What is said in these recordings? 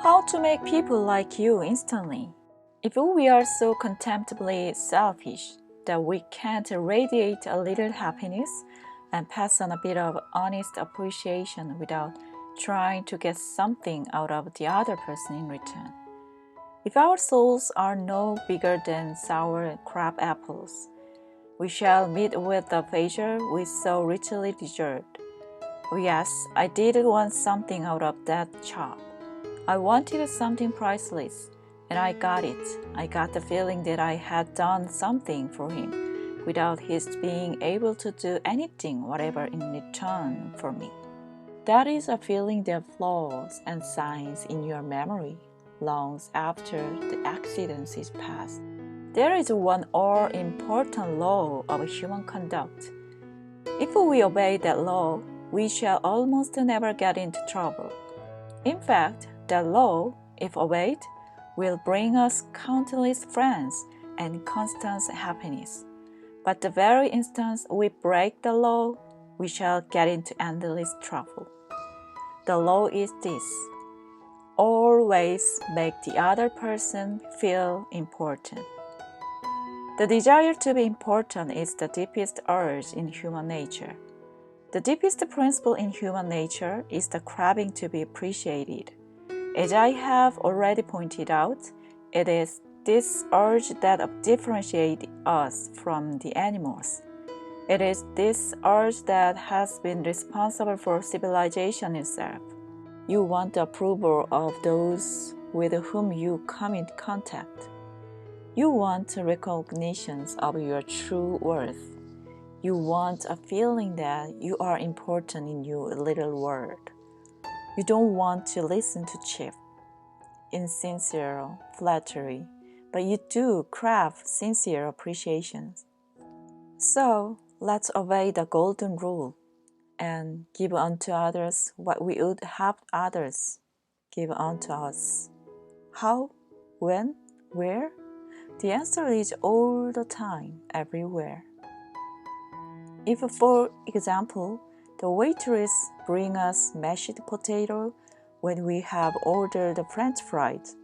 How to make people like you instantly? If we are so contemptibly selfish that we can't radiate a little happiness and pass on a bit of honest appreciation without trying to get something out of the other person in return. If our souls are no bigger than sour crab apples, we shall meet with the fissure we so richly deserved. Oh yes, I did want something out of that chop. I wanted something priceless, and I got it. I got the feeling that I had done something for him without his being able to do anything whatever in return for me. That is a feeling that flows and shines in your memory long after the accident is past. There is one all-important law of human conduct. If we obey that law, we shall almost never get into trouble. In fact, that law, if obeyed, will bring us countless friends and constant happiness. But the very instant we break the law, we shall get into endless trouble. The law is this: always make the other person feel important. The desire to be important is the deepest urge in human nature. The deepest principle in human nature is the craving to be appreciated. As I have already pointed out, it is this urge that differentiates us from the animals. It is this urge that has been responsible for civilization itself. You want the approval of those with whom you come in contact. You want recognition of your true worth. You want a feeling that you are important in your little world. You don't want to listen to cheap, insincere flattery, but you do crave sincere appreciation. So, let's obey the golden rule and give unto others what we would have others give unto us. How? When? Where? The answer is all the time, everywhere. If, for example, the waitress brings us mashed potato when we have ordered French fries,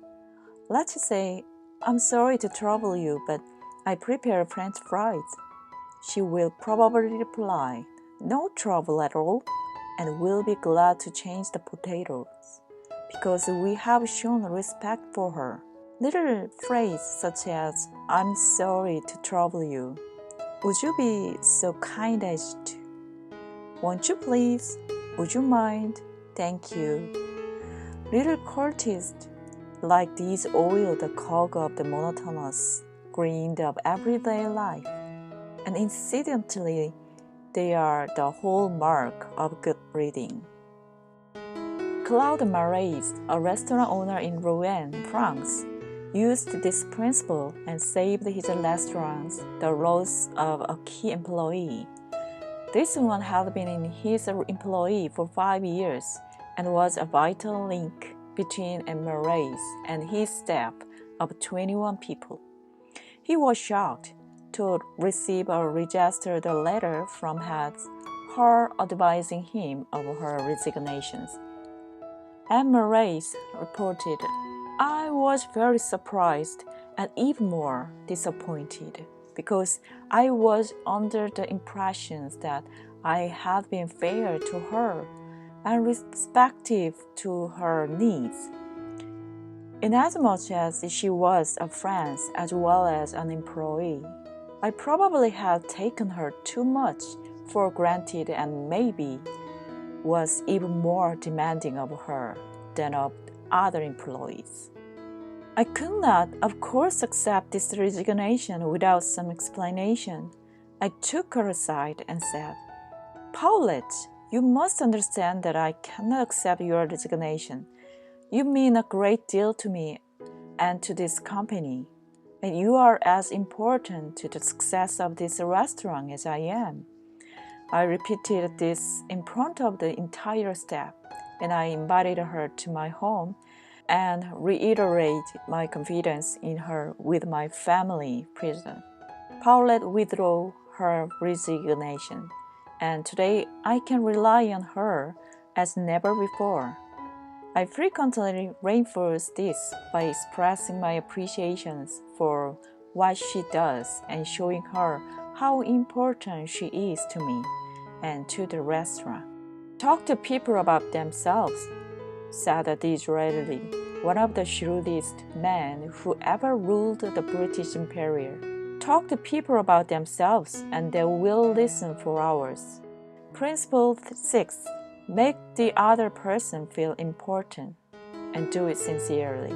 let's say, "I'm sorry to trouble you, but I prepare French fries." She will probably reply, "No trouble at all," and will be glad to change the potatoes, because we have shown respect for her. Little phrases such as, "I'm sorry to trouble you. Would you be so kind as to? Won't you please? Would you mind? Thank you." Little courtesies like these oil the cog of the monotonous grind of everyday life, and incidentally, they are the hallmark of good breeding. Claude Marais, a restaurant owner in Rouen, France, used this principle and saved his restaurants the loss of a key employee. This one had been his employee for 5 years and was a vital link between Marais and his staff of 21 people. He was shocked to receive a registered letter from her advising him of her resignation. And Marais reported, "I was very surprised and even more disappointed, because I was under the impression that I had been fair to her and respectful to her needs, inasmuch as she was a friend as well as an employee. I probably had taken her too much for granted and maybe was even more demanding of her than of other employees. I could not, of course, accept this resignation without some explanation. I took her aside and said, 'Paulette, you must understand that I cannot accept your resignation. You mean a great deal to me and to this company, and you are as important to the success of this restaurant as I am.' I repeated this in front of the entire staff, and I invited her to my home and reiterated my confidence in her with my family present. Paulette withdrew her resignation, and today I can rely on her as never before. I frequently reinforce this by expressing my appreciations for what she does and showing her how important she is to me and to the restaurant. Talk to people about themselves, said Disraeli, one of the shrewdest men who ever ruled the British Empire. Talk to people about themselves and they will listen for hours. Principle 6. Make the other person feel important and do it sincerely.